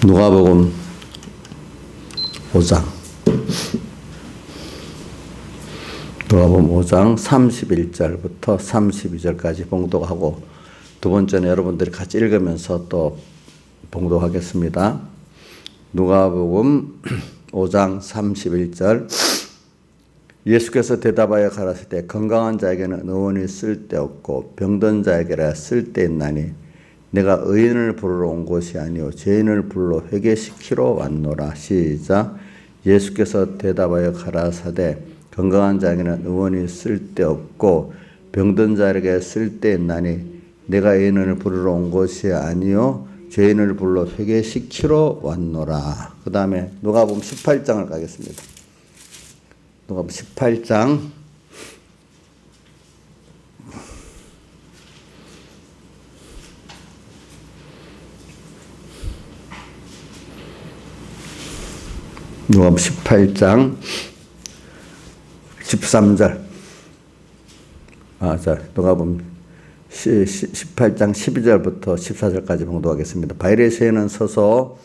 누가복음 5장 누가복음 5장 31절부터 32절까지 봉독하고 두 번째는 여러분들이 같이 읽으면서 또 봉독하겠습니다. 누가복음 5장 31절 예수께서 대답하여 가라사대 건강한 자에게는 의원이 쓸데없고 병든 자에게라 쓸데있나니 내가 의인을 부르러 온 것이 아니요 죄인을 불러 회개시키러 왔노라. 시작. 예수께서 대답하여 가라사대 건강한 자에게는 의원이 쓸데없고 병든 자에게 쓸데있나니 내가 의인을 부르러 온 것이 아니요 죄인을 불러 회개시키러 왔노라. 그 다음에 누가복음 18장을 가겠습니다. 누가복음 18장 누가복음 18장 13절 누가복음 18장 12절부터 14절까지 봉독하겠습니다. 바리새인은 서서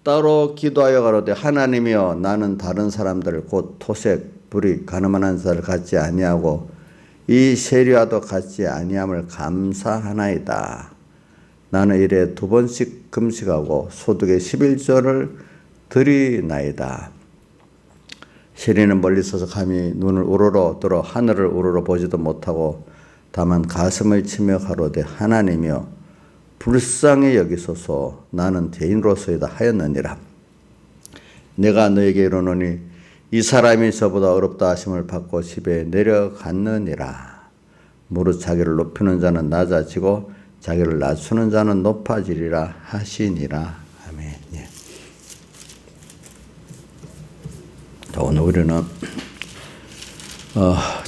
따로 기도하여 가로되 하나님이여 나는 다른 사람들 곧 토색, 불의, 가늠한 자를 갖지 아니하고 이 세리와도 갖지 아니함을 감사하나이다. 나는 일에 2번씩 금식하고 소득의 11조를 드리나이다. 세리는 멀리 서서 감히 눈을 우러러 들어 하늘을 우러러 보지도 못하고 다만 가슴을 치며 가로되 하나님이여 불쌍히 여기소서 나는 죄인으로서이다 하였느니라. 내가 너에게 이르노니 이 사람이 저보다 어렵다 하심을 받고 집에 내려갔느니라. 무릇 자기를 높이는 자는 낮아지고 자기를 낮추는 자는 높아지리라 하시니라. 아멘. 예. 자, 오늘 우리는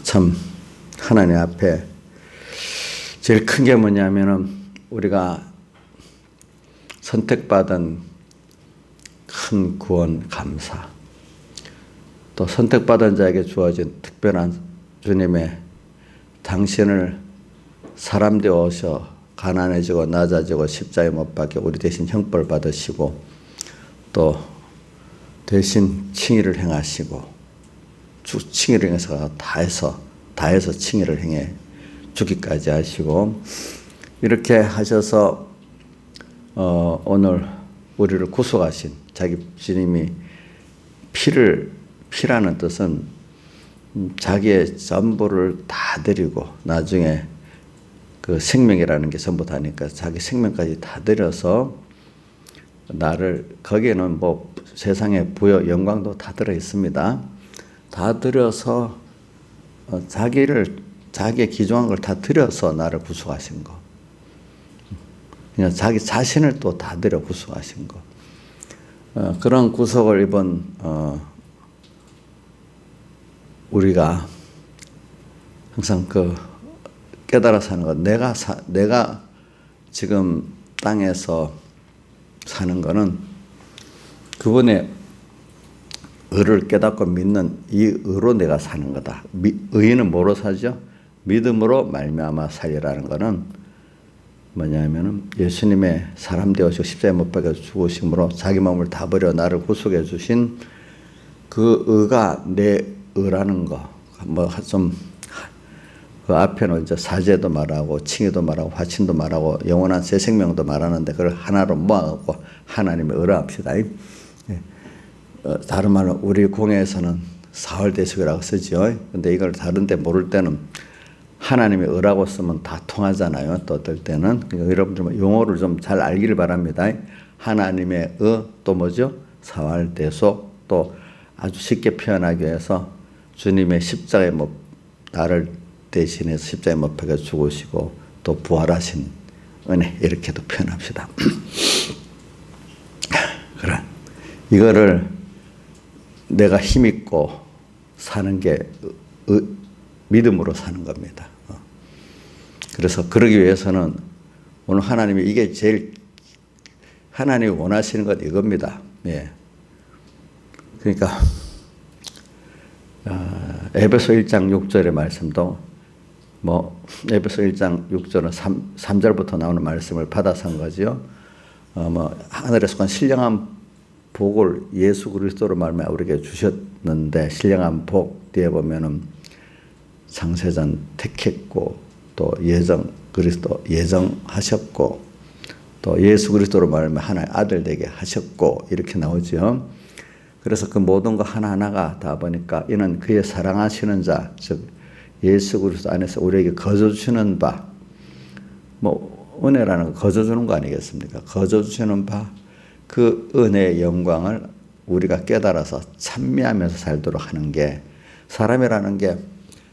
참 하나님 앞에 제일 큰 게 뭐냐면은 우리가 선택받은 큰 구원 감사, 또 선택받은 자에게 주어진 특별한 주님의 당신을 사람 되어 오셔 가난해지고 낮아지고 십자가에 못 박혀 우리 대신 형벌 받으시고 또 대신 칭의를 행하시고 칭의를 행해서 다해서 칭의를 행해 주기까지 하시고 이렇게 하셔서 오늘 우리를 구속하신 자기 주님이 피라는 뜻은 자기의 전부를 다 드리고 나중에 그 생명이라는 게 전부 다니까 자기 생명까지 다 드려서 나를 거기에는 뭐 세상의 부여 영광도 다 들어 있습니다. 다 드려서 자기의 귀중한 걸 다 드려서 나를 구속하신 거. 그냥 자기 자신을 또 다 드려 구속하신 거. 그런 구속을 이번 우리가 항상 깨달아 사는 것. 내가 지금 땅에서 사는 거는 그분의 의를 깨닫고 믿는 이 의로 내가 사는 거다. 의는 뭐로 사죠? 믿음으로 말미암아 살리라는 거는 뭐냐면은 예수님의 사람 되어서 십자가에 못 박혀 죽으심으로 자기 마음을 다 버려 나를 구속해 주신 그 의가 내 의라는 거. 뭐 좀 그 앞에는 이제 사죄도 말하고 칭의도 말하고 화친도 말하고 영원한 새 생명도 말하는데 그걸 하나로 모아갖고 하나님의 의라 합시다. 다른 말은 우리 공예에서는 사월대속이라고 쓰죠. 근데 이걸 다른데 모를 때는 하나님의 의라고 쓰면 다 통하잖아요. 또 어떨 때는. 그러니까 여러분들 용어를 좀 잘 알기를 바랍니다. 하나님의 의 또 뭐죠? 사월대속 또 아주 쉽게 표현하기 위해서 주님의 십자가에 나를 대신해서 십자가에 못 박혀 죽으시고 또 부활하신 은혜 이렇게도 표현합시다. 그래. 이거를 내가 힘있고 사는 게 믿음으로 사는 겁니다. 그래서 그러기 위해서는 오늘 하나님이 이게 제일 하나님이 원하시는 건 이겁니다. 예. 그러니까 에베소 1장 6절의 말씀도 에베소 1장 6절은 3절부터 나오는 말씀을 받아서 한 거죠. 하늘에 속한 신령한 복을 예수 그리스도로 말미암아 우리에게 주셨는데, 신령한 복 뒤에 보면은 창세전 택했고, 또 그리스도 예정하셨고, 또 예수 그리스도로 말미암아 하나의 아들 되게 하셨고, 이렇게 나오죠. 그래서 그 모든 거 하나하나가 다 보니까 이는 그의 사랑하시는 자, 즉 예수 그리스도 안에서 우리에게 거저 주시는 바, 은혜라는 거 거저 주는 거 아니겠습니까? 거저 주시는 바, 그 은혜의 영광을 우리가 깨달아서 찬미하면서 살도록 하는 게, 사람이라는 게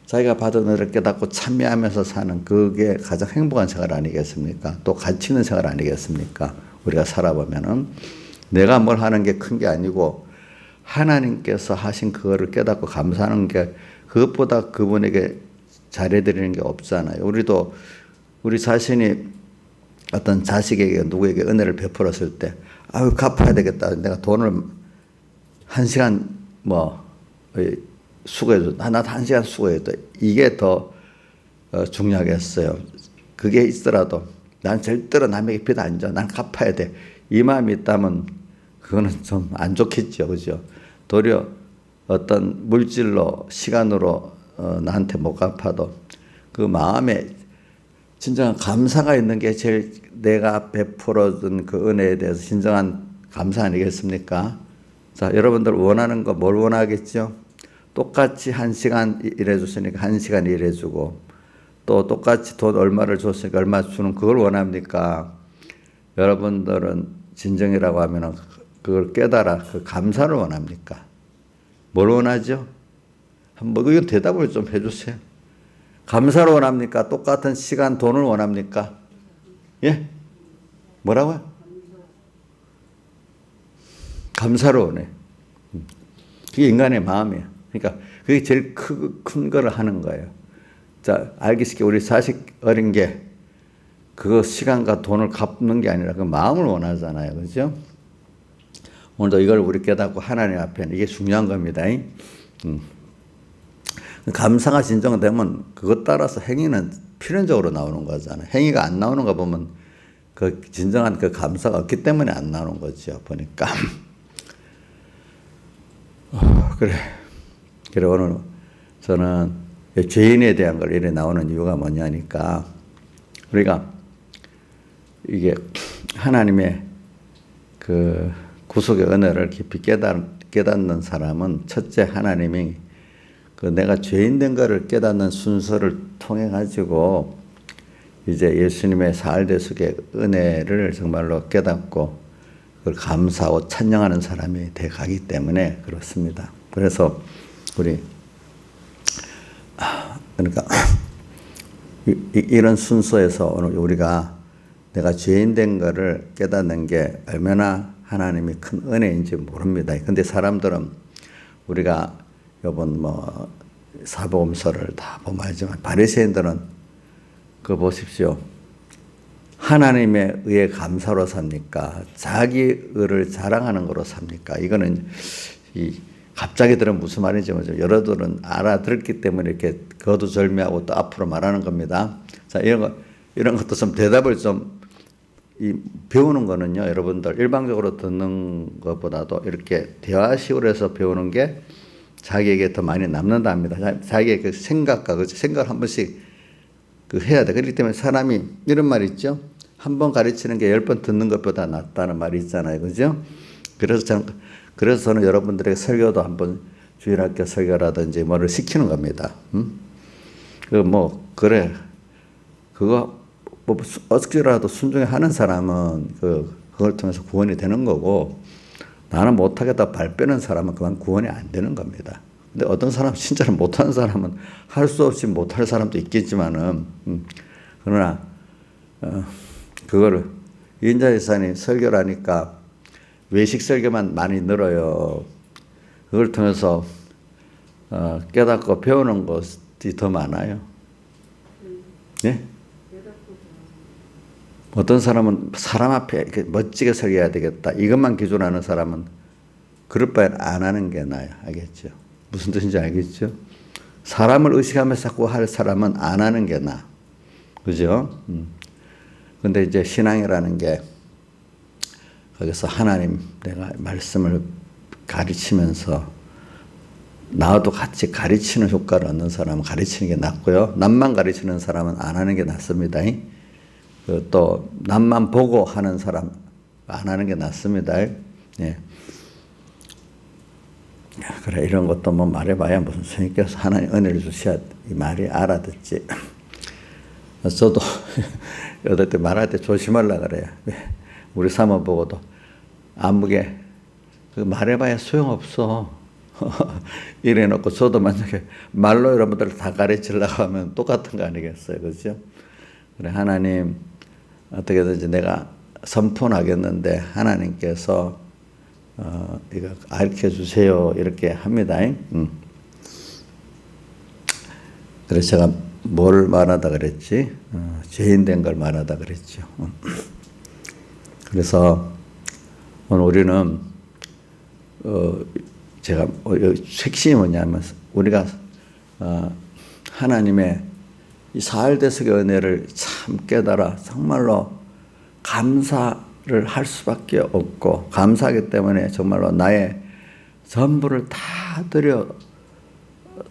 자기가 받은 은혜를 깨닫고 찬미하면서 사는 그게 가장 행복한 생활 아니겠습니까? 또 가치 있는 생활 아니겠습니까? 우리가 살아보면은 내가 뭘 하는 게 큰 게 아니고 하나님께서 하신 그거를 깨닫고 감사하는 게, 그것보다 그분에게 잘해드리는 게 없잖아요. 우리도 우리 자신이 어떤 자식에게 누구에게 은혜를 베풀었을 때, 아유 갚아야 되겠다, 내가 돈을 1시간 수고해도, 나도 1시간 수고해도 이게 더 중요하겠어요. 그게 있더라도 난 절대로 남에게 빚 안 져, 난 갚아야 돼, 이 마음이 있다면 그거는 좀 안 좋겠죠, 그죠? 도리어 어떤 물질로, 시간으로 나한테 못 갚아도 그 마음에 진정한 감사가 있는 게 제일 내가 베풀어준 그 은혜에 대해서 진정한 감사 아니겠습니까? 자, 여러분들 원하는 거 뭘 원하겠죠? 똑같이 1시간 일해줬으니까 1시간 일해주고, 또 똑같이 돈 얼마를 줬으니까 얼마 주는 그걸 원합니까? 여러분들은 진정이라고 하면 그걸 깨달아 그 감사를 원합니까? 뭘 원하죠? 한번 이거 대답을 좀 해주세요. 감사를 원합니까? 똑같은 시간, 돈을 원합니까? 예? 뭐라고요? 감사를 원해. 그게 인간의 마음이에요. 그러니까 그게 제일 큰 거를 하는 거예요. 자, 알기 쉽게 우리 자식 어린 게 그거 시간과 돈을 갚는 게 아니라 그 마음을 원하잖아요. 그죠? 오늘도 이걸 우리 깨닫고 하나님 앞에는 이게 중요한 겁니다. 감사가 진정되면 그것 따라서 행위는 필연적으로 나오는 거잖아요. 행위가 안 나오는 거 보면 그 진정한 그 감사가 없기 때문에 안 나오는 거죠. 보니까. 그래 오늘 저는 죄인에 대한 걸 이래 나오는 이유가 뭐냐니까, 우리가 이게 하나님의 그 구속의 은혜를 깊이 깨닫는 사람은, 첫째 하나님이 그 내가 죄인 된 거를 깨닫는 순서를 통해 가지고 이제 예수님의 사흘대속의 은혜를 정말로 깨닫고 그걸 감사하고 찬양하는 사람이 돼 가기 때문에 그렇습니다. 그래서 그러니까 이런 순서에서 오늘 우리가 내가 죄인 된 거를 깨닫는 게 얼마나 하나님이 큰 은혜인지 모릅니다. 근데 사람들은 우리가 이번 사복음서를 다 보면 알지만, 바리새인들은 그거 보십시오. 하나님의 의에 감사로 삽니까? 자기 의를 자랑하는 거로 삽니까? 이거는 갑자기 들으면 무슨 말인지 여러분들은 알아들었기 때문에 이렇게 거두절미하고 또 앞으로 말하는 겁니다. 자, 이런 것도 좀 대답을 좀 배우는 거는요, 여러분들 일방적으로 듣는 것보다도 이렇게 대화식으로 해서 배우는 게 자기에게 더 많이 남는다 합니다. 자기의 그 생각과 그 생각을 한 번씩 해야 돼. 그렇기 때문에 사람이 이런 말 있죠. 한 번 가르치는 게 10번 듣는 것보다 낫다는 말이 있잖아요. 그죠? 그래서 저는 여러분들에게 설교도 한번 주일학교 설교라든지 뭐를 시키는 겁니다. 그래. 그거 어떻게라도 순종해 하는 사람은 그걸 통해서 구원이 되는 거고, 나는 못하겠다 발 빼는 사람은 그만 구원이 안 되는 겁니다. 근데 어떤 사람, 진짜로 못하는 사람은 할 수 없이 못할 사람도 있겠지만은, 그러나, 그거를, 인자이사님 설교를 하니까 외식 설교만 많이 늘어요. 그걸 통해서, 깨닫고 배우는 것이 더 많아요. 예? 어떤 사람은 사람 앞에 이렇게 멋지게 설교해야 되겠다, 이것만 기준으로 하는 사람은 그럴 바엔 안 하는 게 나아요. 알겠죠? 무슨 뜻인지 알겠죠? 사람을 의식하면서 자꾸 할 사람은 안 하는 게 나아. 그죠? 근데 이제 신앙이라는 게 거기서 하나님 내가 말씀을 가르치면서 나도 같이 가르치는 효과를 얻는 사람은 가르치는 게 낫고요. 남만 가르치는 사람은 안 하는 게 낫습니다. 또 남만 보고 하는 사람 안 하는 게 낫습니다. 예. 그래 이런 것도 뭐 말해봐야 무슨 스님께서 하나님 은혜를 주셔야 이 말이 알아듣지. 저도 여덟 때 말할 때 조심하려 그래요. 우리 사모 보고도 아무게 그 말해봐야 소용없어. 이래놓고 저도 만약에 말로 여러분들 다 가르치려고 하면 똑같은 거 아니겠어요, 그렇죠? 그래 하나님 어떻게든지 내가 선포하겠는데 하나님께서 이거 가르쳐 주세요 이렇게 합니다. 그래서 제가 뭘 말하다 그랬지? 죄인 된 걸 말하다 그랬죠. 그래서 오늘 우리는 제가 핵심이 뭐냐면 우리가 하나님의 이 사흘대속의 은혜를 참 깨달아 정말로 감사를 할 수밖에 없고 감사하기 때문에 정말로 나의 전부를 다 드려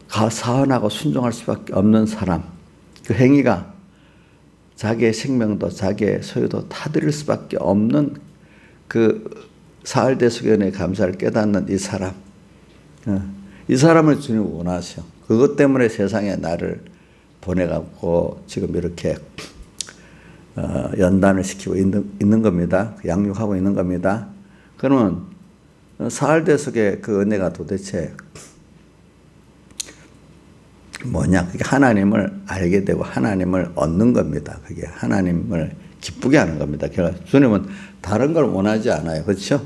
사언하고 순종할 수밖에 없는 사람, 그 행위가 자기의 생명도 자기의 소유도 다 드릴 수밖에 없는 그 사흘대속의 은혜의 감사를 깨닫는 이 사람, 이 사람을 주님 원하셔. 그것 때문에 세상에 나를 보내갖고 지금 이렇게 연단을 시키고 있는 겁니다. 양육하고 있는 겁니다. 그러면 사흘대속의 그 은혜가 도대체 뭐냐? 그게 하나님을 알게 되고 하나님을 얻는 겁니다. 그게 하나님을 기쁘게 하는 겁니다. 그러니까 주님은 다른 걸 원하지 않아요. 그렇죠?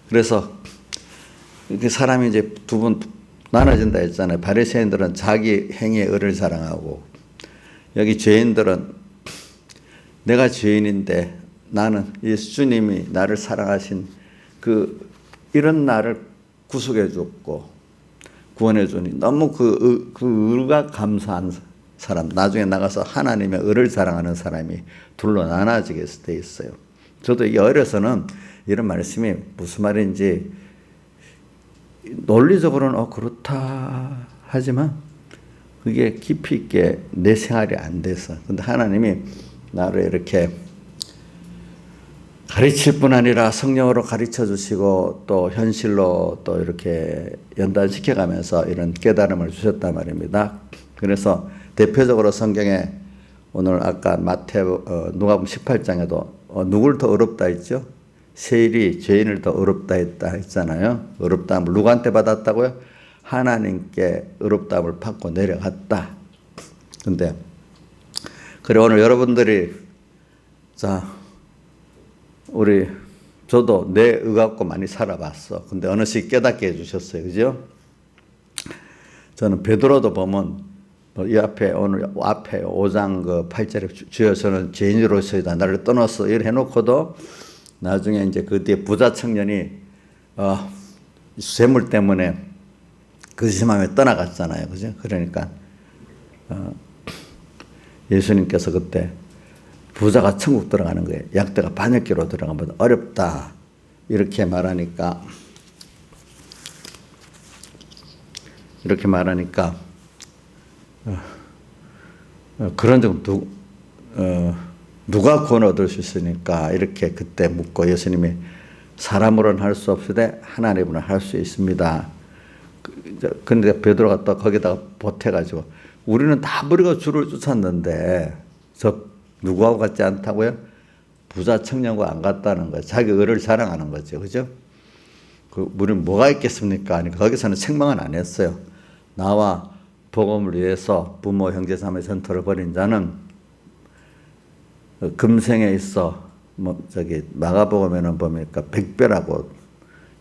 그래서 이렇게 사람이 이제 두 분 나눠진다 했잖아요. 바리새인들은 자기 행위의 의를 자랑하고 여기 죄인들은 내가 죄인인데 나는 예수님이 나를 사랑하신 이런 나를 구속해 줬고 구원해 주니 너무 그 의가 감사한 사람, 나중에 나가서 하나님의 의를 자랑하는 사람이 둘로 나눠지게 돼 있어요. 저도 이게 어려서는 이런 말씀이 무슨 말인지 논리적으로는 그렇다 하지만 그게 깊이 있게 내 생활이 안 돼서. 근데 하나님이 나를 이렇게 가르칠 뿐 아니라 성령으로 가르쳐 주시고 또 현실로 또 이렇게 연단시켜 가면서 이런 깨달음을 주셨단 말입니다. 그래서 대표적으로 성경에 오늘 아까 누가복음 18장에도 누굴 더 어렵다 했죠? 세일이 죄인을 더 어렵다 했잖아요. 어렵다함을 누구한테 받았다고요? 하나님께 어렵다함을 받고 내려갔다. 근데 그래 오늘 여러분들이 저도 내 의 갖고 많이 살아봤어. 근데 어느새 깨닫게 해주셨어요. 그죠? 저는 베드로도 보면 이 앞에 오늘 앞에 5장 8절에 주여 저는 죄인으로서이다 나를 떠나서 이래 해놓고도 나중에 이제 그 뒤에 부자 청년이 쇠물 때문에 근심하며 떠나갔잖아요. 그죠? 그러니까 예수님께서 그때 부자가 천국 들어가는 거예요. 약대가 반역기로 들어가면 어렵다. 이렇게 말하니까 그런 점 누가 구원 얻을 수 있으니까 이렇게 그때 묻고 예수님이 사람으로는 할 수 없으되 하나님으로는 할 수 있습니다. 근데 베드로가 또 거기다가 보태가지고 우리는 다 버리고 주를 쫓았는데 저 누구하고 같지 않다고요? 부자 청년과 안 같다는 거예요. 자기 의를 자랑하는 거죠. 그죠? 우리는 뭐가 있겠습니까? 아니, 거기서는 책망은 안 했어요. 나와 복음을 위해서 부모, 형제, 자매 전토를 벌인 자는 금생에 있어 마가복음에는 보니까 100배라고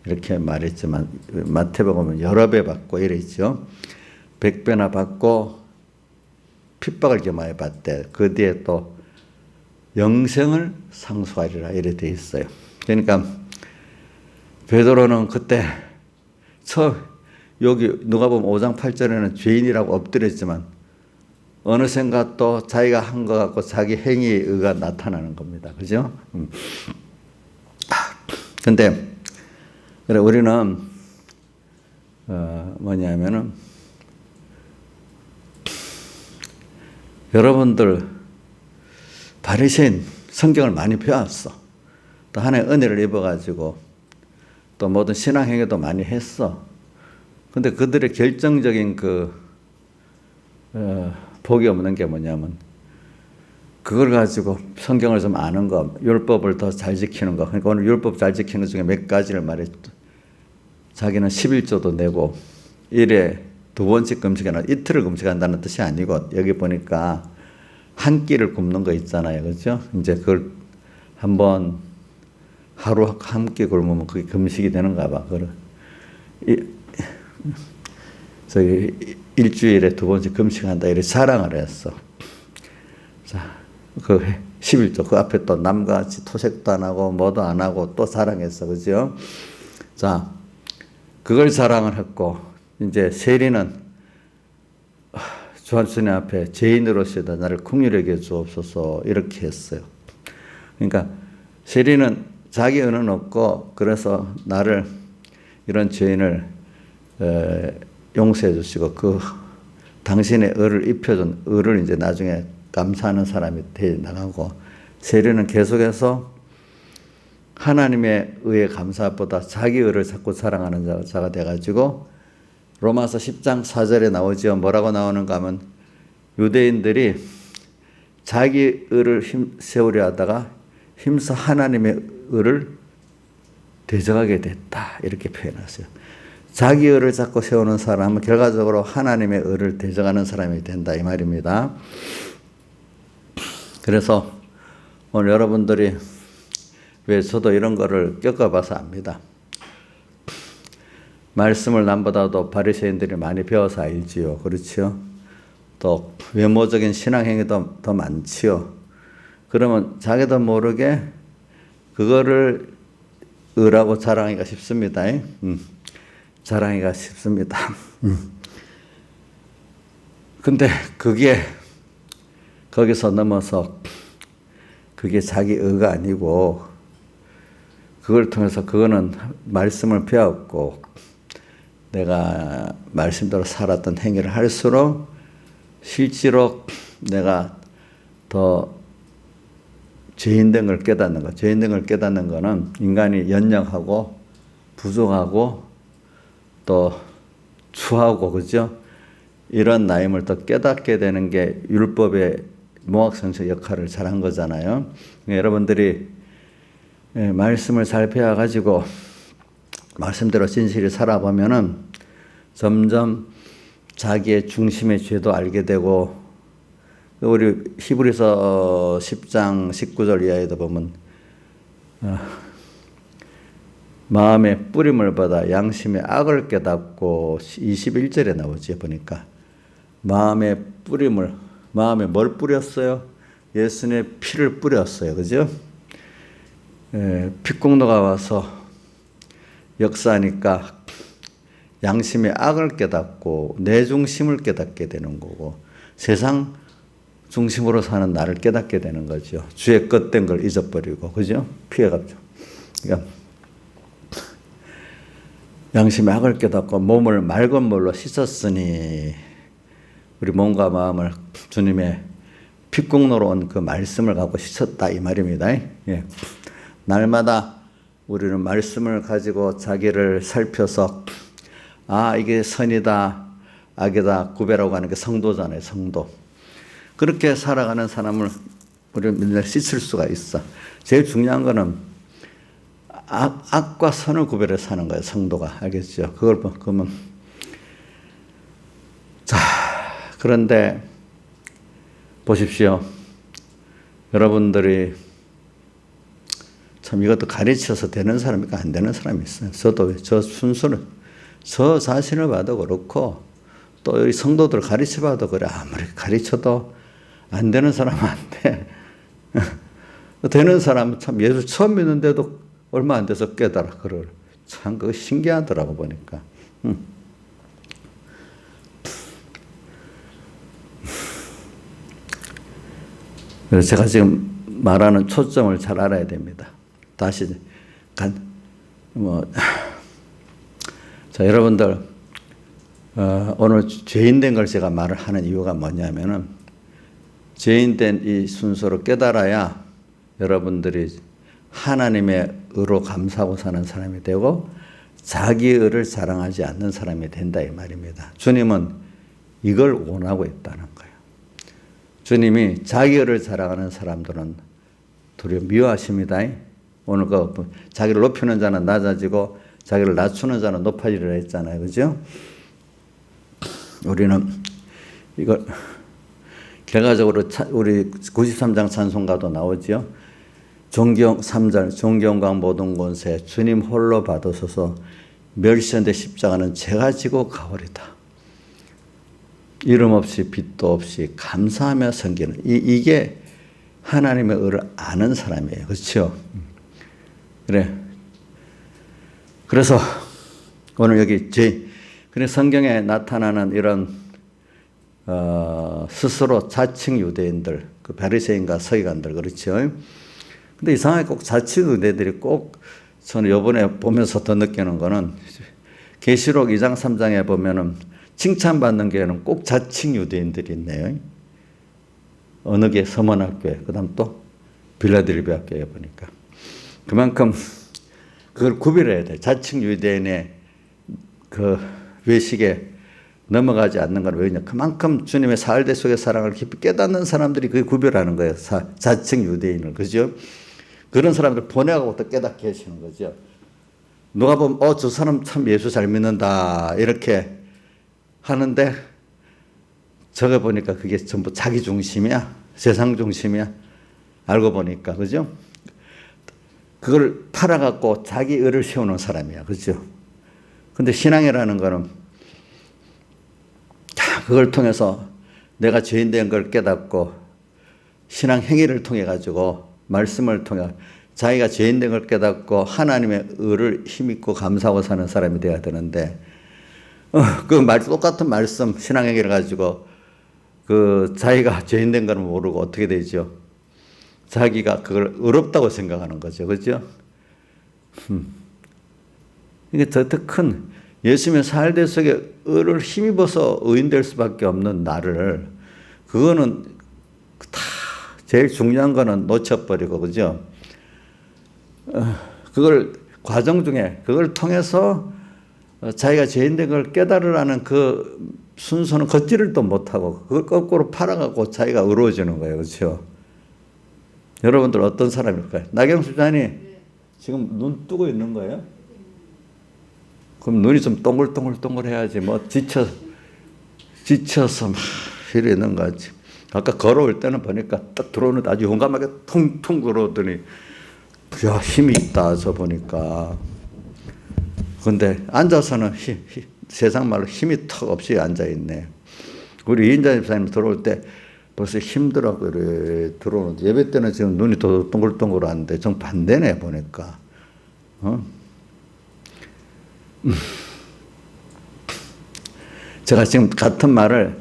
이렇게 말했지만 마태복음은 여러 배 받고 이랬죠. 100배나 받고 핍박을 겸하여 받되 그 뒤에 또 영생을 상수하리라 이래 돼 있어요. 그러니까 베드로는 그때 여기 누가복음 5장 8절에는 죄인이라고 엎드렸지만 어느샌가 또 자기가 한 것 같고 자기 행위의 의가 나타나는 겁니다. 그죠? 근데 그래 우리는 뭐냐면은 여러분들 바리새인 성경을 많이 배웠어. 또 하나의 은혜를 입어가지고 또 모든 신앙행위도 많이 했어. 근데 그들의 결정적인 복이 없는 게 뭐냐면 그걸 가지고 성경을 좀 아는 거, 율법을 더 잘 지키는 거. 그러니까 오늘 율법 잘 지키는 것 중에 몇 가지를 말했죠. 자기는 11조도 내고 일에 2번씩 금식하는 이틀을 금식한다는 뜻이 아니고 여기 보니까 한 끼를 굶는 거 있잖아요. 그렇죠? 이제 그걸 한번 하루 한 끼 굶으면 그게 금식이 되는가 봐. 저기 일주일에 2번씩 금식한다 이렇게 자랑을 했어. 자, 그 11조 그 앞에 또 남과 같이 토색도 안 하고 뭐도 안 하고 또 자랑했어. 그죠? 자, 그걸 자랑을 했고 이제 세리는 주님 앞에 죄인으로서다 나를 긍휼히 여겨 주옵소서 이렇게 했어요. 그러니까 세리는 자기 의는 없고 그래서 나를 이런 죄인을 용서해 주시고 그 당신의 의를 입혀준 의를 이제 나중에 감사하는 사람이 돼 나가고 세리는 계속해서 하나님의 의에 감사보다 자기 의를 자꾸 자랑하는 자가 돼가지고 로마서 10장 4절에 나오죠. 뭐라고 나오는가 하면 유대인들이 자기 의를 세우려 하다가 힘써 하나님의 의를 대적하게 됐다 이렇게 표현하세요. 자기 의를 자꾸 세우는 사람은 결과적으로 하나님의 의를 대적하는 사람이 된다 이 말입니다. 그래서 오늘 여러분들이 왜 저도 이런 거를 겪어봐서 압니다. 말씀을 남보다도 바리새인들이 많이 배워서 알지요. 그렇지요? 또 외모적인 신앙행위도 더 많지요. 그러면 자기도 모르게 그거를 의라고 자랑하기가 쉽습니다. 자랑하기가 쉽습니다. 근데 그게 거기서 넘어서 그게 자기 의가 아니고 그걸 통해서 그거는 말씀을 배웠고 내가 말씀대로 살았던 행위를 할수록 실제로 내가 더 죄인된 걸 깨닫는 것. 죄인된 걸 깨닫는 거는 인간이 연약하고 부족하고 또 추하고 그죠? 이런 나임을 더 깨닫게 되는 게 율법의 모학성적 역할을 잘한 거잖아요. 여러분들이 말씀을 잘 배워가지고 말씀대로 진실히 살아보면은 점점 자기의 중심의 죄도 알게 되고 우리 히브리서 10장 19절 이하에도 보면 마음의 뿌림을 받아 양심의 악을 깨닫고 21절에 나오지 보니까 마음의 뿌림을 마음에 뭘 뿌렸어요? 예수님의 피를 뿌렸어요. 그죠? 핏공로가 와서 역사하니까 양심의 악을 깨닫고 내 중심을 깨닫게 되는 거고 세상 중심으로 사는 나를 깨닫게 되는 거죠. 주의 것된 걸 잊어버리고 그죠? 피해갔죠. 그러니까 양심의 악을 깨닫고 몸을 맑은 물로 씻었으니 우리 몸과 마음을 주님의 핏공로로 온 그 말씀을 갖고 씻었다 이 말입니다. 예. 날마다 우리는 말씀을 가지고 자기를 살펴서 이게 선이다 악이다 구별하고 가는 게 성도잖아요. 성도. 그렇게 살아가는 사람을 우리는 맨날 씻을 수가 있어. 제일 중요한 거는 악과 선을 구별해 사는 거예요. 성도가. 알겠죠? 그러면 자, 그런데 보십시오. 여러분들이 참 이것도 가르쳐서 되는 사람이니까 안 되는 사람이 있어요. 저도 저 순수는 저 자신을 봐도 그렇고 또 우리 성도들 가르쳐 봐도 그래. 아무리 가르쳐도 안 되는 사람은 안 돼. 되는 사람은 참 예수 처음 믿는데도 얼마 안 돼서 깨달아. 그걸 참 그거 신기하더라고 보니까. 그래서 제가 지금 말하는 초점을 잘 알아야 됩니다. 다시 뭐, 자, 여러분들, 오늘 죄인 된 걸 제가 말을 하는 이유가 뭐냐면은, 죄인 된 이 순서로 깨달아야 여러분들이 하나님의 의로 감사하고 사는 사람이 되고, 자기 의를 자랑하지 않는 사람이 된다 이 말입니다. 주님은 이걸 원하고 있다는 거예요. 주님이 자기 의를 자랑하는 사람들은 도리어 미워하십니다. 오늘 그 자기를 높이는 자는 낮아지고 자기를 낮추는 자는 높아지리라 했잖아요. 그죠? 우리는 이걸 결과적으로 우리 93장 찬송가도 나오지요. 존경 3절 존경과 모든 권세 주님 홀로 받으소서 멸시한데 십자가는 제가 지고 가오리다. 이름 없이 빛도 없이 감사하며 섬기는 이게 하나님의 의를 아는 사람이에요. 그렇죠? 그래. 그래서 오늘 여기 그래 성경에 나타나는 이런 스스로 자칭 유대인들, 그 바리새인과 서기관들 그렇죠. 근데 이상하게 꼭 자칭 유대인들이 꼭 저는 이번에 보면서 더 느끼는 거는 계시록 2장 3장에 보면은 칭찬받는 교회는 꼭 자칭 유대인들이 있네요. 어느 게 서문학교에, 그 다음 또 빌라델비아 교회에 보니까. 그만큼 그걸 구별해야 돼. 자칭 유대인의 그 외식에 넘어가지 않는 건 왜냐. 그만큼 주님의 사흘대 속의 사랑을 깊이 깨닫는 사람들이 그걸 구별하는 거예요. 자칭 유대인을. 그죠? 그런 사람들 보내가고 또 깨닫게 하시는 거죠. 누가 보면, 저 사람 참 예수 잘 믿는다. 이렇게 하는데, 저거 보니까 그게 전부 자기 중심이야. 세상 중심이야. 알고 보니까. 그죠? 그걸 팔아갖고 자기 의를 세우는 사람이야. 그죠? 근데 신앙이라는 거는 그걸 통해서 내가 죄인 된 걸 깨닫고 신앙 행위를 통해 가지고 말씀을 통해 자기가 죄인 된 걸 깨닫고 하나님의 의를 힘입고 감사하고 사는 사람이 되어야 되는데 똑같은 말씀 신앙 행위를 가지고 자기가 죄인 된 걸 모르고 어떻게 되죠? 자기가 그걸 의롭다고 생각하는 거죠. 그렇죠? 이게 더 큰 예수님의 사흘대 속에 의를 힘입어서 의인 될 수밖에 없는 나를 그거는 다 제일 중요한 거는 놓쳐버리고 그죠? 그걸 과정 중에 그걸 통해서 자기가 죄인 된 걸 깨달으라는 그 순서는 걷지를 또 못하고 그걸 거꾸로 팔아갖고 자기가 의로워지는 거예요. 그렇죠? 여러분들 어떤 사람일까요? 나경수 집사님 지금 눈 뜨고 있는 거예요? 그럼 눈이 좀 동글동글 해야지 뭐 지쳐서 막 이러는 거지. 아까 걸어올 때는 보니까 딱 들어오는데 아주 용감하게 통통 걸어오더니 야 힘이 있다 저 보니까. 근데 앉아서는 세상 말로 힘이 턱 없이 앉아있네. 우리 이인자 집사님 들어올 때 벌써 힘들어 그래 들어오는데 예배 때는 지금 눈이 더 동글동글한데 좀 반대네 보니까. 제가 지금 같은 말을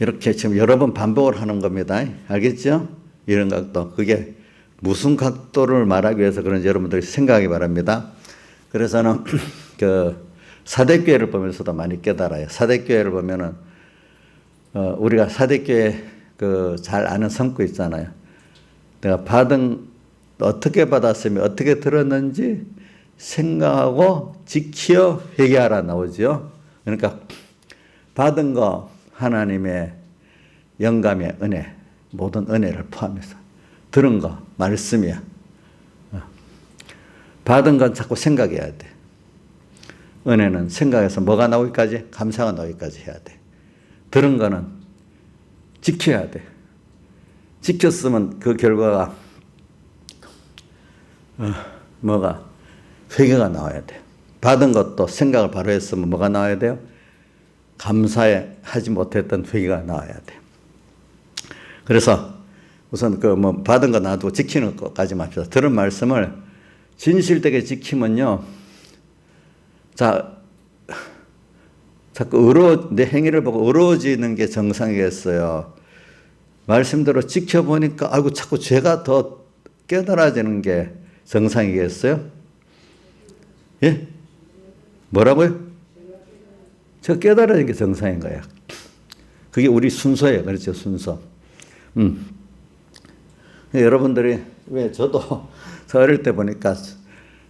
이렇게 지금 여러 번 반복을 하는 겁니다. 알겠죠? 이런 각도. 그게 무슨 각도를 말하기 위해서 그런지 여러분들이 생각하기 바랍니다. 그래서는 사대교회를 보면서도 많이 깨달아요. 사대교회를 보면은 우리가 사대교회 잘 아는 성구 있잖아요. 내가 어떻게 받았으며 어떻게 들었는지 생각하고 지켜 회개하라 나오죠. 그러니까 받은 거 하나님의 영감의 은혜, 모든 은혜를 포함해서 들은 거 말씀이야. 받은 건 자꾸 생각해야 돼. 은혜는 생각해서 뭐가 나오기까지? 감사가 나오기까지 해야 돼. 들은 거는 지켜야 돼. 지켰으면 그 결과가 뭐가? 회개가 나와야 돼. 받은 것도 생각을 바로 했으면 뭐가 나와야 돼요? 감사해 하지 못했던 회개가 나와야 돼. 그래서 우선 받은 거 놔두고 지키는 것까지 맙시다. 들은 말씀을 진실되게 지키면요. 자꾸 내 행위를 보고 의로워지는 게 정상이겠어요. 말씀대로 지켜보니까 아이고 자꾸 죄가 더 깨달아지는 게 정상이겠어요? 예? 뭐라고요? 저 깨달아진 게 정상인 거야. 그게 우리 순서예요. 그렇죠, 순서. 여러분들이 왜 저도 저 어릴 때 보니까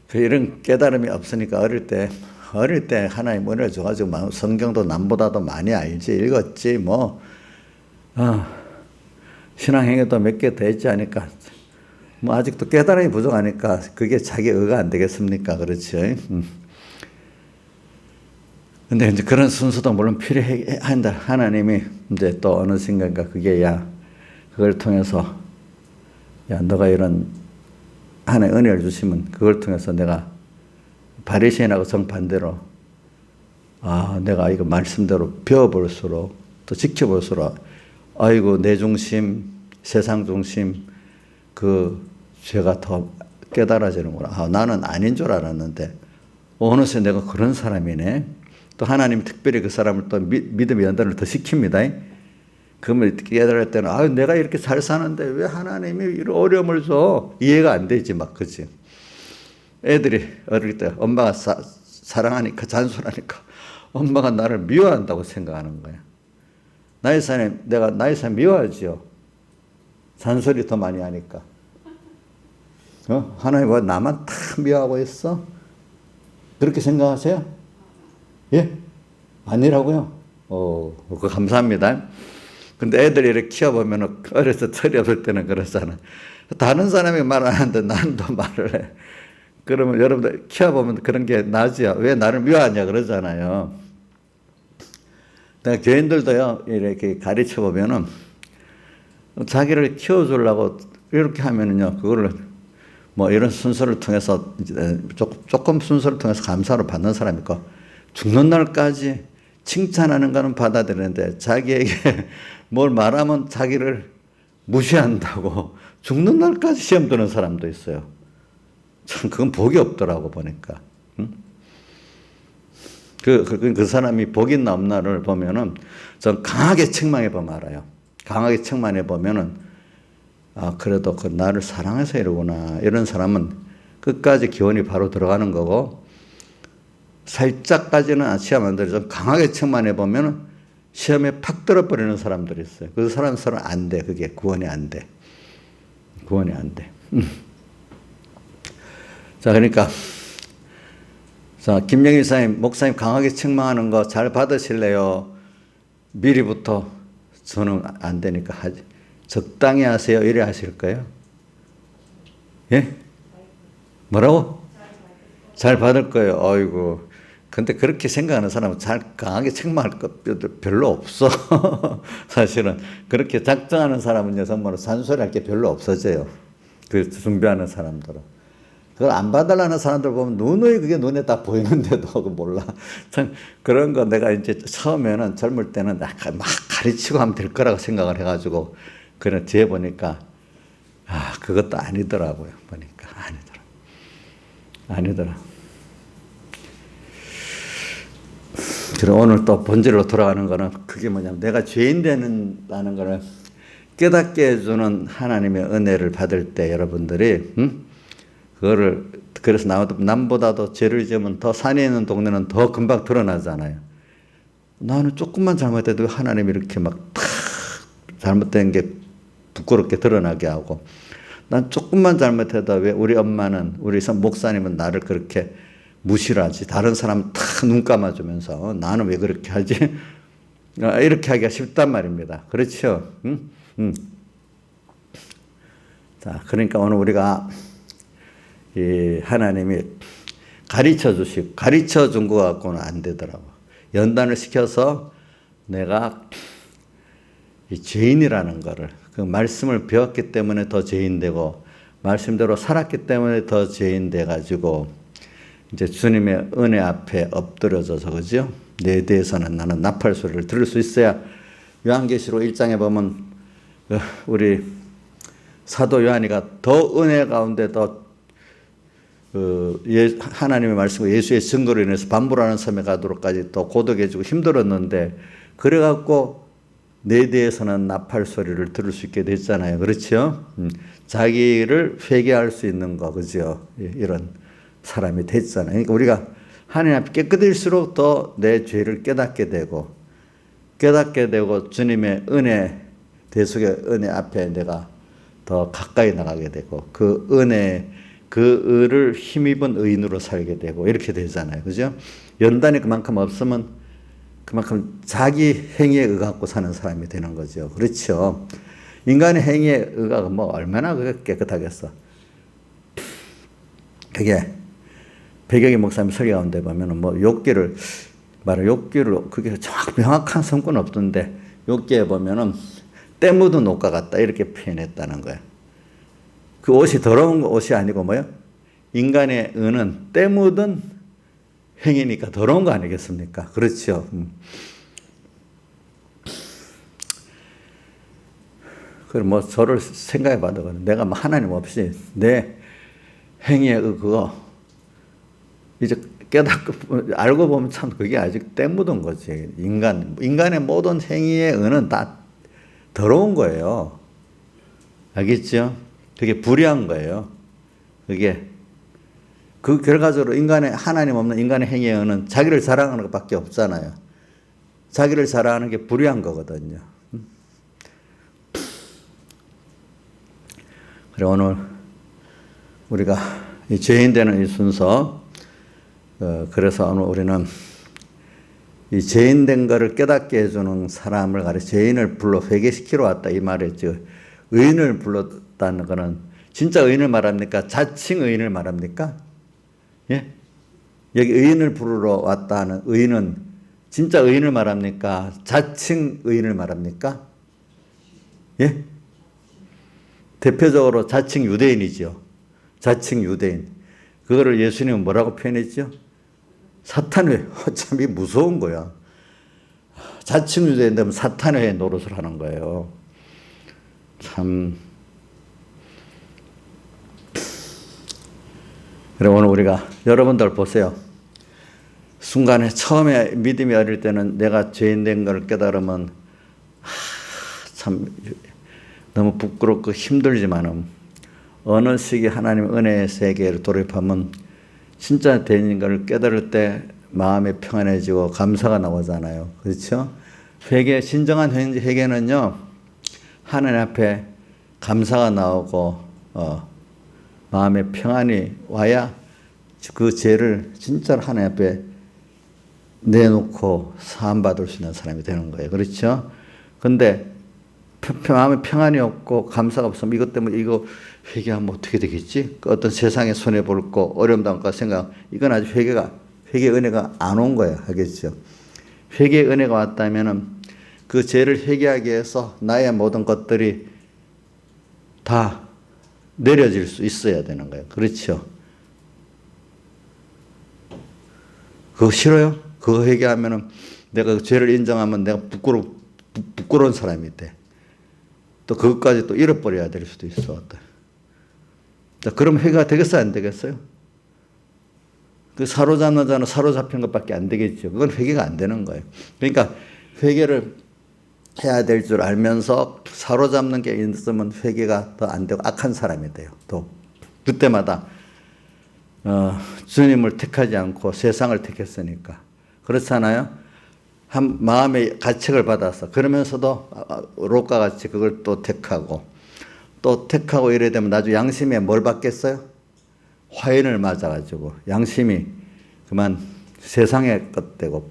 그 이런 깨달음이 없으니까 어릴 때 하나님 은혜를 줘가지고 성경도 남보다도 많이 알지, 읽었지, 신앙행위도 몇 개 더 했지 하니까, 아직도 깨달음이 부족하니까 그게 자기 의가 안 되겠습니까? 그렇죠. 근데 이제 그런 순서도 물론 필요한다. 하나님이 이제 또 어느 순간가 그걸 통해서, 너가 이런 하나의 은혜를 주시면 그걸 통해서 내가 바리새인하고 정반대로, 내가 이거 말씀대로 배워볼수록 또 지켜볼수록, 아이고 내 중심, 세상 중심, 그 죄가 더 깨달아지는구나. 나는 아닌 줄 알았는데 어느새 내가 그런 사람이네. 또 하나님이 특별히 그 사람을 또 믿음의 연단을 더 시킵니다. 그러면 깨달을 때는 내가 이렇게 잘 사는데 왜 하나님이 이런 어려움을 줘? 이해가 안 되지 막, 그치? 애들이 어릴 때 엄마가 사랑하니까, 잔소리하니까 엄마가 나를 미워한다고 생각하는 거야. 내가 나이 사람 미워하지요. 잔소리 더 많이 하니까. 하나님 왜 나만 다 미워하고 있어? 그렇게 생각하세요? 예? 아니라고요? 그거 감사합니다. 근데 애들이 이렇게 키워보면 어려서 철이 없을 때는 그러잖아. 다른 사람이 말 안 하는데 난 또 말을 해. 그러면 여러분들 키워보면 그런 게 나지요. 왜 나를 미워하냐 그러잖아요. 내가 교인들도요, 이렇게 가르쳐 보면은 자기를 키워주려고 이렇게 하면은요, 그거를 이런 순서를 통해서, 조금 순서를 통해서 감사를 받는 사람이 있고, 죽는 날까지 칭찬하는 거는 받아들이는데 자기에게 뭘 말하면 자기를 무시한다고 죽는 날까지 시험 드는 사람도 있어요. 참 그건 복이 없더라고 보니까. 그 사람이 복 있나 없나를 보면은 전 강하게 책망해 보면 알아요. 강하게 책망해 보면은 그래도 그 나를 사랑해서 이러구나. 이런 사람은 끝까지 기원이 바로 들어가는 거고, 살짝까지는 시험 안 들어서 강하게 책망해 보면은 시험에 팍 들어버리는 사람들이 있어요. 그 사람은 안 돼. 그게 구원이 안 돼. 구원이 안 돼. 자, 그러니까, 김영일 목사님 강하게 책망하는 거 잘 받으실래요? 미리부터 저는 안 되니까 적당히 하세요. 이래 하실 거예요? 예? 뭐라고? 잘 받을 거예요. 어이구. 근데 그렇게 생각하는 사람은 강하게 책망할 것 별로 없어. 사실은. 그렇게 작정하는 사람은요, 정말로 잔소리할 게 별로 없어져요. 그 준비하는 사람들은. 그걸 안 받으려는 사람들 보면 누누이 그게 눈에 딱 보이는데도 몰라. 참, 그런 거 내가 이제 처음에는 젊을 때는 막 가르치고 하면 될 거라고 생각을 해가지고, 그런 뒤에 보니까, 그것도 아니더라고요. 보니까. 아니더라. 그리고 오늘 또 본질로 돌아가는 거는 그게 뭐냐면, 내가 죄인 된다는 거를 깨닫게 해주는 하나님의 은혜를 받을 때 여러분들이, 그래서 남보다도 죄를 지으면 더 산에 있는 동네는 더 금방 드러나잖아요. 나는 조금만 잘못해도 하나님이 이렇게 막 탁 잘못된 게 부끄럽게 드러나게 하고, 난 조금만 잘못해도 왜 우리 엄마는, 우리 목사님은 나를 그렇게 무시를 하지? 다른 사람 다 눈 감아주면서 나는 왜 그렇게 하지? 이렇게 하기가 쉽단 말입니다. 그렇죠? 자, 그러니까 오늘 우리가 이 하나님이 가르쳐 준 것 갖고는 안 되더라고. 연단을 시켜서 내가 이 죄인이라는 거를, 그 말씀을 배웠기 때문에 더 죄인 되고, 말씀대로 살았기 때문에 더 죄인 돼가지고, 이제 주님의 은혜 앞에 엎드려져서, 그죠? 내 대해서는 나는 나팔 소리를 들을 수 있어야, 요한계시록 1장에 보면, 우리 사도 요한이가 더 은혜 가운데 더 하나님의 말씀과 예수의 증거로 인해서 반불하는 섬에 가도록까지 또 고독해지고 힘들었는데, 그래갖고 내 대해서는 나팔 소리를 들을 수 있게 됐잖아요. 그렇죠? 자기를 회개할 수 있는 거, 그죠? 이런 사람이 됐잖아요. 그러니까 우리가 하나님 앞에 깨끗일수록 더 내 죄를 깨닫게 되고 주님의 은혜, 대속의 은혜 앞에 내가 더 가까이 나가게 되고 그 은혜, 그 의를 힘입은 의인으로 살게 되고 이렇게 되잖아요. 그죠? 연단이 그만큼 없으면 그만큼 자기 행위에 의 갖고 사는 사람이 되는 거죠. 그렇죠? 인간의 행위에 의가 뭐 얼마나 깨끗하겠어. 그게 배경희 목사님 설교 가운데 보면은 뭐 욕기를 그게 명확한 성과는 없던데 욕기에 보면은 때 묻은 옷과 같다 이렇게 표현했다는 거예요. 그 옷이 더러운 옷이 아니고 뭐요? 인간의 의는 때 묻은 행위니까 더러운 거 아니겠습니까? 그렇죠. 그럼 뭐 저를 생각해 봐도 내가 뭐 하나님 없이 내 행위에 그거 이제 깨닫고 알고 보면 참 그게 아직 때 묻은 거지. 인간의 모든 행위의 의는 다 더러운 거예요. 알겠죠? 그게 불의한 거예요. 그게 그 결과적으로 하나님 없는 인간의 행위의 의는 자기를 자랑하는 것밖에 없잖아요. 자기를 자랑하는 게 불의한 거거든요. 그래 오늘 우리가 이 죄인 되는 이 순서, 그래서 오늘 우리는 이 죄인 된 거를 깨닫게 해주는 사람을 가리켜 죄인을 불러 회개시키러 왔다 이 말이죠. 의인을 불렀다는 거는 진짜 의인을 말합니까? 자칭 의인을 말합니까? 예? 여기 의인을 부르러 왔다는 의인은 진짜 의인을 말합니까? 자칭 의인을 말합니까? 예? 대표적으로 자칭 유대인이죠. 자칭 유대인. 그거를 예수님은 뭐라고 표현했죠? 사탄의 참 무서운 거야. 자칭 유대인 되면 사탄의 노릇을 하는 거예요. 참. 그래 오늘 우리가 여러분들 보세요. 순간에 처음에 믿음이 어릴 때는 내가 죄인 된 걸 깨달으면 참 너무 부끄럽고 힘들지만은 어느 시기 하나님 은혜의 세계를 돌입하면 진짜 되는 걸 깨달을 때 마음이 평안해지고 감사가 나오잖아요. 그렇죠? 진정한 회개는요, 하나님 앞에 감사가 나오고, 마음에 평안이 와야 그 죄를 진짜로 하나님 앞에 내놓고 사함받을 수 있는 사람이 되는 거예요. 그렇죠? 근데 마음에 평안이 없고 감사가 없으면 이것 때문에 이거 회개하면 어떻게 되겠지? 어떤 세상에 손해볼 거, 어려움 당할 거 생각, 이건 아직 회개 은혜가 안 온 거예요. 알겠죠? 회개 은혜가 왔다면은 그 죄를 회개하기 위해서 나의 모든 것들이 다 내려질 수 있어야 되는 거예요. 그렇죠? 그거 싫어요? 그거 회개하면은 내가 그 죄를 인정하면 내가 부끄러운 사람이 돼. 또 그것까지 또 잃어버려야 될 수도 있어. 자, 그럼 회개가 되겠어요? 안 되겠어요? 그 사로잡는 자는 사로잡힌 것밖에 안 되겠죠. 그건 회개가 안 되는 거예요. 그러니까 회개를 해야 될 줄 알면서 사로잡는 게 있으면 회개가 더 안 되고 악한 사람이 돼요. 또 그때마다 주님을 택하지 않고 세상을 택했으니까. 그렇잖아요? 한 마음의 가책을 받아서 그러면서도 롯과 같이 그걸 또 택하고 이래 되면 나중에 양심에 뭘 받겠어요? 화인을 맞아가지고 양심이 그만 세상의 것 되고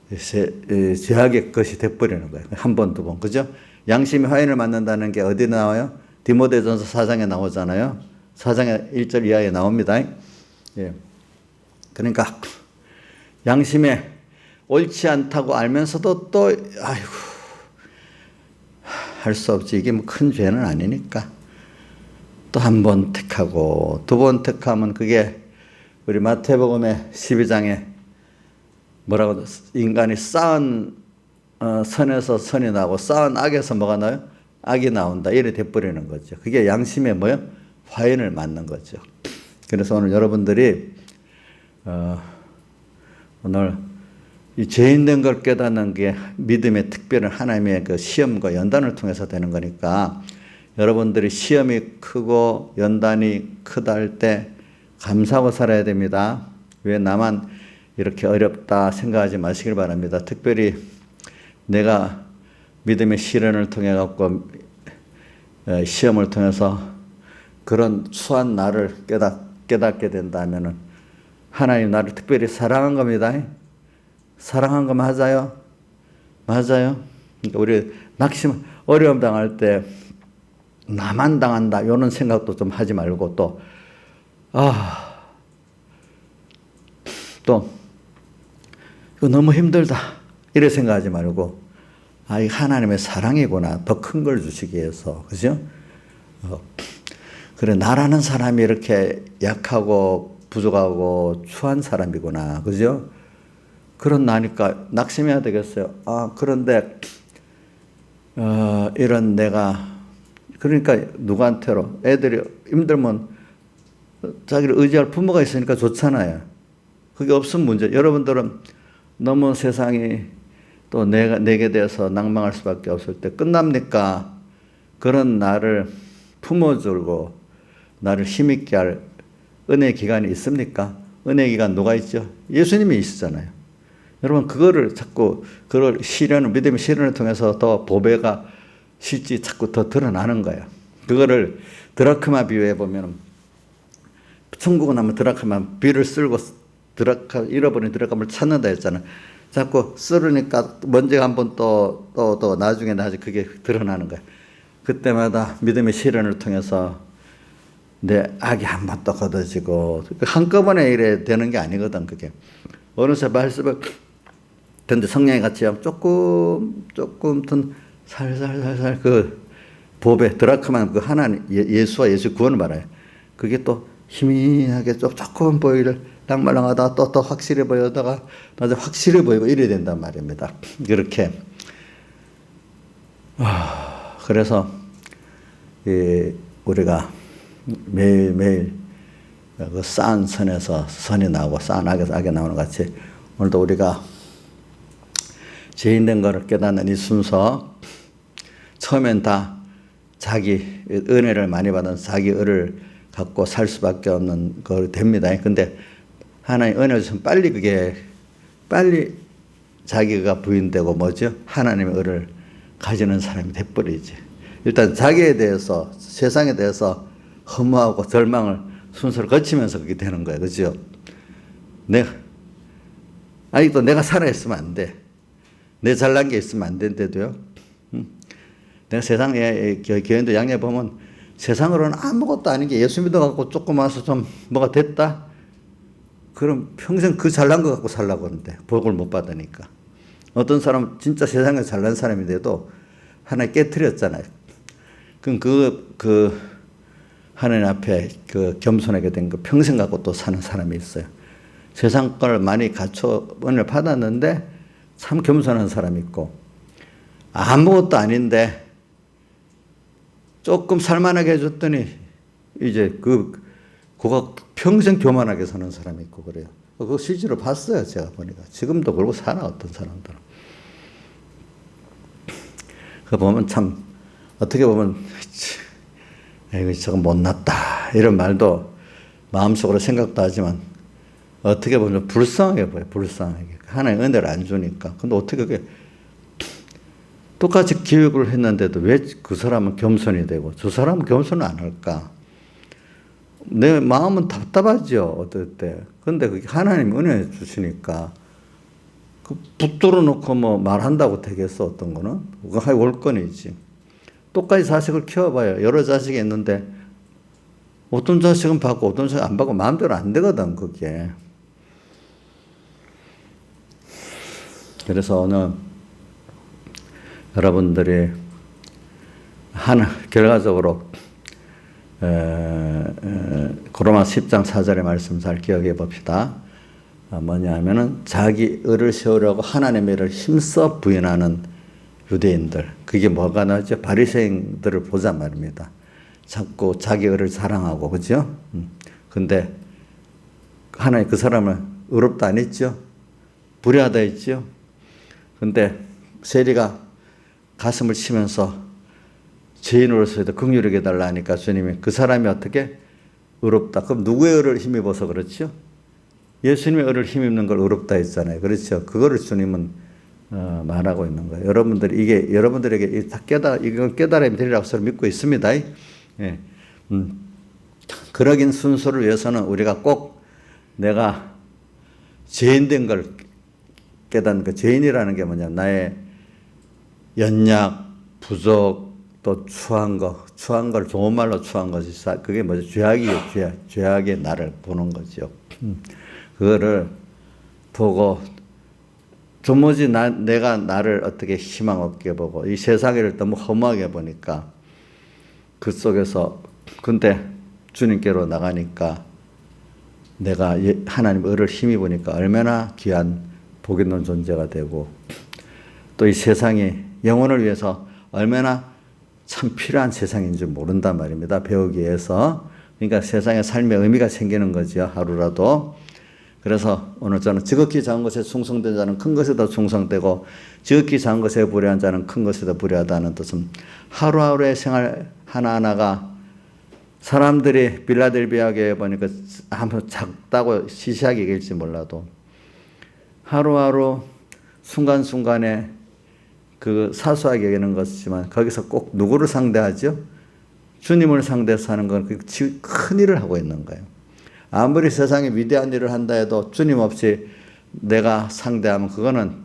죄악의 것이 돼버리는 거예요. 한 번, 두 번. 그죠? 양심이 화인을 맞는다는 게 어디 나와요? 디모데전서 4장에 나오잖아요. 4장의 1절 이하에 나옵니다. 예. 그러니까 양심에 옳지 않다고 알면서도 또 아이고 할 수 없지. 이게 뭐 큰 죄는 아니니까. 또 한 번 택하고 두 번 택하면 그게 우리 마태복음의 12장에 뭐라고 인간이 쌓은 선에서 선이 나고 쌓은 악에서 뭐가 나요? 악이 나온다. 이래 돼버리는 거죠. 그게 양심에 뭐요? 화인을 맞는 거죠. 그래서 오늘 여러분들이 오늘 이 죄인 된 걸 깨닫는 게 믿음의 특별한 하나님의 그 시험과 연단을 통해서 되는 거니까 여러분들이 시험이 크고 연단이 크다 할 때 감사하고 살아야 됩니다. 왜 나만 이렇게 어렵다 생각하지 마시길 바랍니다. 특별히 내가 믿음의 시련을 통해 갖고 시험을 통해서 그런 수한 나를 깨닫게 된다면은 하나님 나를 특별히 사랑한 겁니다. 사랑한 거 맞아요? 맞아요. 그러니까 우리 낙심, 어려움 당할 때 나만 당한다 이런 생각도 좀 하지 말고 또 이거 너무 힘들다 이래 생각하지 말고 이 하나님의 사랑이구나 더 큰 걸 주시기 위해서 그죠? 그래 나라는 사람이 이렇게 약하고 부족하고 추한 사람이구나 그죠? 그런 나니까 낙심해야 되겠어요. 그런데 이런 내가 그러니까 누구한테로 애들이 힘들면 자기를 의지할 부모가 있으니까 좋잖아요. 그게 없으면 문제. 여러분들은 너무 세상이 또 내게 대해서 낭망할 수밖에 없을 때 끝납니까? 그런 나를 품어주고 나를 힘있게 할 은혜 기간이 있습니까? 은혜 기간 누가 있죠? 예수님이 있으잖아요. 여러분 그거를 자꾸 그걸 믿음의 시련을 통해서 더 보배가 실제 자꾸 더 드러나는 거예요. 그거를 드라크마 비유해 보면 천국은 하면 드라크마 비를 쓸고 잃어버린 드라크마를 찾는다 했잖아요. 자꾸 쓰르니까 먼지가 한번 또 나중에 그게 드러나는 거예요. 그때마다 믿음의 시련을 통해서 내 악이 한 번 또 걷어지고 한꺼번에 이래 되는 게 아니거든 그게. 어느새 말씀을 근데 성령이 같이 조금 살살 그 보배 드라크만 그 하나님 예수와 예수 구원을 말해요. 그게 또 희미하게 조금 보이를 낭말랑하다 또 확실해 보이다가 나중에 확실해 보이고 이래야 된단 말입니다. 그렇게 그래서 우리가 매일매일 그 쌓은 선에서 선이 나오고 쌓은 악에서 악이 나오는 같이 오늘도 우리가 죄인된 것을 깨닫는 이 순서 처음엔 다 자기 은혜를 많이 받은 자기 의를 갖고 살 수밖에 없는 거 됩니다. 근데 하나님 은혜를 주시면 빨리 자기가 부인되고 뭐죠? 하나님의 의를 가지는 사람이 돼버리지. 일단 자기에 대해서 세상에 대해서 허무하고 절망을 순서를 거치면서 그게 되는 거예요. 그죠? 아직도 내가 살아있으면 안 돼. 내 잘난 게 있으면 안 된대도요. 내가 세상에 교인들 양녀 보면 세상으로는 아무것도 아닌 게 예수 믿어갖고 조금 와서 좀 뭐가 됐다? 그럼 평생 그 잘난 거 갖고 살라고 하는데 복을 못 받으니까. 어떤 사람은 진짜 세상에 잘난 사람인데도 하나님 깨트렸잖아요. 그럼 그 하나님 앞에 그 겸손하게 된 거 평생 갖고 또 사는 사람이 있어요. 세상 걸 많이 은혜를 받았는데 참 겸손한 사람이 있고 아무것도 아닌데 조금 살만하게 해줬더니 이제 그거 평생 교만하게 사는 사람이 있고 그래요. 그거 실제로 봤어요. 제가 보니까. 지금도 그러고 살아 어떤 사람들은. 그거 보면 참 어떻게 보면 이거 저거 못났다 이런 말도 마음속으로 생각도 하지만 어떻게 보면 불쌍하게 보여요. 불쌍하게. 하나님 은혜를 안 주니까. 근데 어떻게 그게 똑같이 교육을 했는데도 왜 그 사람은 겸손이 되고 저 사람은 겸손을 안 할까? 내 마음은 답답하죠. 어떨 때. 근데 그게 하나님 은혜 주시니까 붙들어 놓고 뭐 말한다고 되겠어 어떤 거는? 그거 하여 올건이지. 똑같이 자식을 키워봐요. 여러 자식이 있는데 어떤 자식은 받고 어떤 자식은 안 받고 마음대로 안 되거든 그게. 그래서 오늘 여러분들이 결과적으로 고로마 10장 4절의 말씀 잘 기억해 봅시다. 뭐냐면은 자기 의를 세우려고 하나님의 의를 힘써 부인하는 유대인들. 그게 뭐가 나죠? 바리새인들을 보자 말입니다. 자꾸 자기 의를 자랑하고 그죠? 근데 하나님 그 사람을 의롭다 안 했죠? 불의하다 했죠? 근데 세리가 가슴을 치면서 죄인으로서도 긍휼하게 해달라 하니까 주님이 그 사람이 어떻게 의롭다. 그럼 누구의 의를 힘입어서 그렇죠? 예수님의 의를 힘입는 걸 의롭다 했잖아요. 그렇죠? 그거를 주님은 말하고 있는 거예요. 여러분들이 이게 여러분들에게 다 이건 깨달음이 되리라고 저는 믿고 있습니다. 예. 그러긴 순서를 위해서는 우리가 꼭 내가 죄인된 걸 깨닫는 그 죄인이라는 게 뭐냐, 나의 연약, 부족, 또 추한 걸 좋은 말로 추한 것이 그게 뭐죠? 죄악의 나를 보는 거죠. 그거를 보고 도무지 내가 나를 어떻게 희망 없게 보고 이 세상을 너무 허무하게 보니까 그 속에서 근데 주님께로 나가니까 내가 하나님 의를 힘입으니까 얼마나 귀한 복 있는 존재가 되고 또 이 세상이 영혼을 위해서 얼마나 참 필요한 세상인 줄 모른단 말입니다. 배우기 위해서. 그러니까 세상에 삶의 의미가 생기는 거죠. 하루라도. 그래서 오늘 저는 지극히 작은 것에 충성된 자는 큰 것에 더 충성되고 지극히 작은 것에 불의한 자는 큰 것에 더 불의하다는 뜻은 하루하루의 생활 하나하나가 사람들이 빌라델비아 교회 보니까 한번 작다고 시시하게 얘기할지 몰라도 하루하루 순간순간에 그 사소하게 여기는 것이지만 거기서 꼭 누구를 상대하죠? 주님을 상대해서 하는 건 큰 일을 하고 있는 거예요. 아무리 세상에 위대한 일을 한다 해도 주님 없이 내가 상대하면 그거는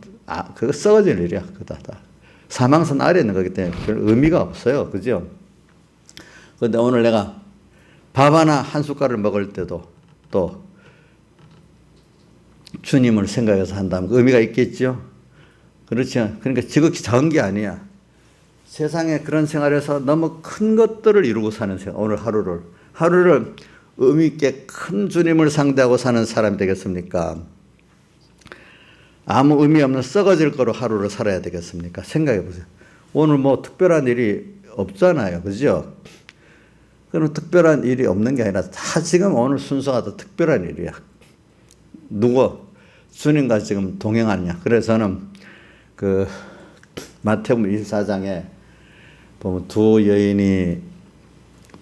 그거 썩어질 일이야. 그다 사망선 아래에 있는 거기 때문에 별 의미가 없어요. 그죠? 그런데 오늘 내가 밥 하나 한 숟갈을 먹을 때도 또 주님을 생각해서 한다면 의미가 있겠죠. 그렇죠. 그러니까 지극히 작은 게 아니야. 세상에 그런 생활에서 너무 큰 것들을 이루고 사는 생활. 오늘 하루를 의미 있게 큰 주님을 상대하고 사는 사람이 되겠습니까? 아무 의미 없는 썩어질 거로 하루를 살아야 되겠습니까? 생각해 보세요. 오늘 뭐 특별한 일이 없잖아요. 그죠? 그럼 특별한 일이 없는 게 아니라 다 지금 오늘 순서가 더 특별한 일이야. 누구? 주님과 지금 동행하느냐. 그래서 저는 그 마태복음 24장에 보면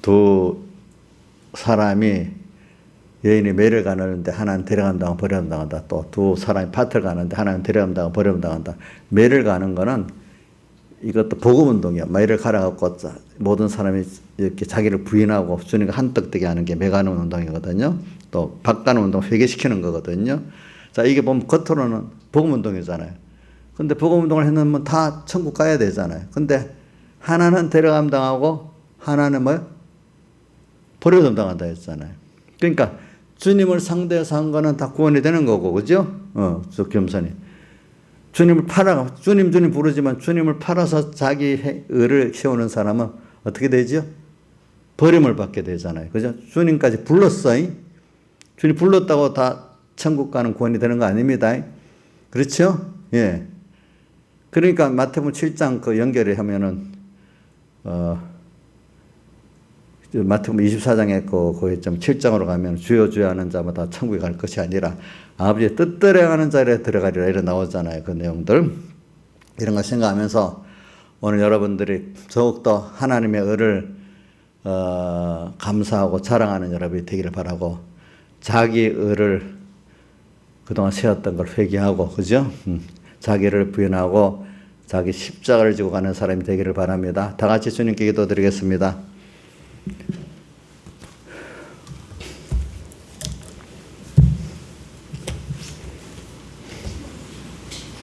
두 사람이 여인이 매를 가는데 하나는 데려간다고 버림당한다. 또 두 사람이 밭을 가는데 하나는 데려간다고 버림당한다. 매를 가는 거는 이것도 복음운동이야. 매를 갈아갖고 모든 사람이 이렇게 자기를 부인하고 주님과 한떡되게 하는 게 매 가는 운동이거든요. 또 밭 가는 운동 회개시키는 거거든요. 자, 이게 보면 겉으로는 복음운동이잖아요. 근데 복음운동을 해놓으면 다 천국 가야 되잖아요. 근데 하나는 데려감 당하고 하나는 뭐요? 버려둠 당한다 했잖아요. 그러니까 주님을 상대해서 한 거는 다 구원이 되는 거고, 그죠? 저 겸손히. 주님을 주님 부르지만 주님을 팔아서 자기 의를 세우는 사람은 어떻게 되죠? 버림을 받게 되잖아요. 그죠? 주님까지 불렀어요. 주님 불렀다고 다 천국 가는 구원이 되는 거 아닙니다. 그렇죠? 예. 그러니까 마태복음 7장 그 연결을 하면은, 마태복음 24장에 거기 좀 7장으로 가면 주여 주여 하는 자마다 천국에 갈 것이 아니라 아버지의 뜻대로 행하는 자리에 들어가리라 이런 나오잖아요. 그 내용들. 이런 걸 생각하면서 오늘 여러분들이 더욱더 하나님의 의를 감사하고 자랑하는 여러분이 되기를 바라고 자기 의를 그동안 세웠던 걸 회개하고 그죠? 자기를 부인하고 자기 십자가를 지고 가는 사람이 되기를 바랍니다. 다 같이 주님께 기도드리겠습니다.